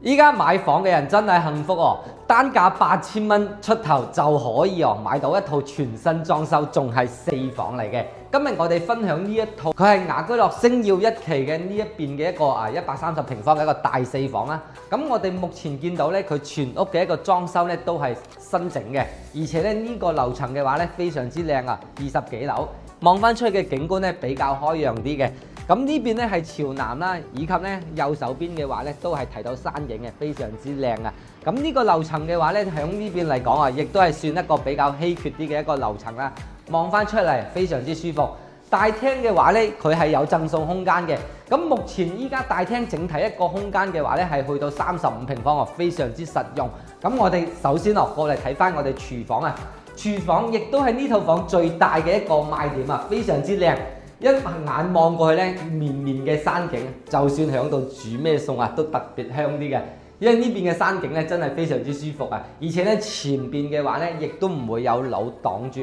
依家買房嘅人真係幸福哦，單價8000蚊出頭就可以買到一套全新裝修，仲係4房嚟嘅。今日我哋分享呢一套，佢係雅居樂星耀1期嘅呢一邊嘅一個130平方嘅一個大4房啦。咁我哋目前見到咧，佢全屋嘅一個裝修咧都係新整嘅，而且咧呢個樓層嘅話咧非常之靚啊，20幾樓，望翻出去嘅景觀咧比較開揚啲嘅。咁呢邊咧係朝南啦，以及咧右手邊嘅話咧都係睇到山景嘅，非常之靚啊！咁呢個樓層嘅話咧，喺呢邊嚟講亦都係算一個比較稀缺啲嘅一個樓層啦。望翻出嚟非常之舒服。大廳嘅話咧，佢係有贈送空間嘅。咁目前依家大廳整體一個空間嘅話咧，係去到35平方，非常之實用。咁我哋首先過嚟睇翻我哋廚房啊，廚房亦都係呢套房最大嘅一個賣點啊，非常之靚。一眼望過去咧，綿綿嘅山景，就算喺度煮咩餸都特別香啲嘅。因為呢邊嘅山景咧真係非常之舒服啊，而且咧前邊嘅話咧亦都唔會有樓擋住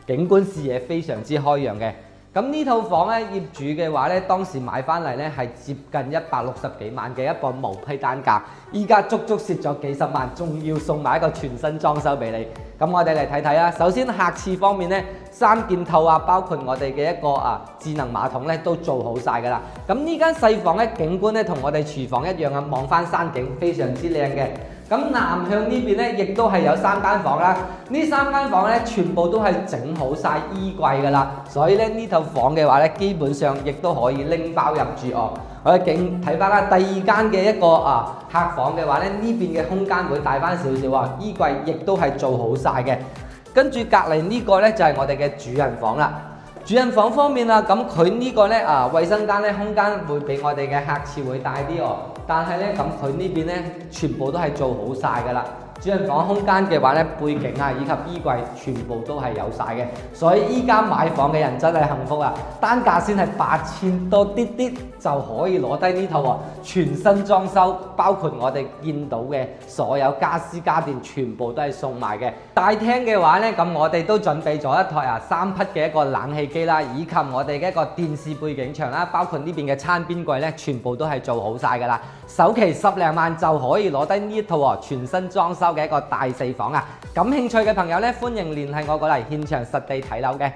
景觀視野非常之開揚嘅。咁呢套房咧業主嘅話咧，當時買翻嚟咧係接近160幾萬嘅一個毛坯單價，依家足足蝕咗幾十萬，仲要送埋一個全新裝修俾你。咁我哋嚟睇睇啊。首先客廁方面咧，3件套包括我哋嘅一個智能馬桶咧都做好晒㗎啦。咁呢間細房咧景觀咧同我哋廚房一樣啊，望翻山景非常之靚嘅。咁南向呢邊咧，亦都係有3間房啦。呢3間房咧，全部都係整好晒衣櫃噶啦，所以咧呢套房嘅話咧，基本上亦都可以拎包入住哦。我哋睇翻啦，第二間嘅一個客房嘅話咧，呢邊嘅空間會大翻少少啊，衣櫃亦都係做好晒嘅。跟住隔離呢個咧就係我哋嘅主人房啦。主人房方面咁佢呢個咧衛生間咧空間會比我哋嘅客廁會大啲哦。但係咧，咁佢呢邊咧全部都係做好晒㗎啦。主人房空間嘅話咧，背景以及衣櫃全部都係有晒嘅。所以依家買房嘅人真係幸福啊！單價先係8000多啲啲就可以攞低呢套全新裝修，包括我哋見到嘅所有家私家電全部都係送埋嘅。大廳嘅話咧，咁我哋都準備咗一台3匹嘅一個冷氣機啦，以及我哋嘅一個電視背景牆啦，包括呢邊嘅餐邊櫃咧，全部都係做好晒㗎啦。首期10零萬就可以攞低呢一套全新裝修嘅一個大4房啊！感興趣嘅朋友咧，歡迎聯繫我過嚟現場實地睇樓嘅。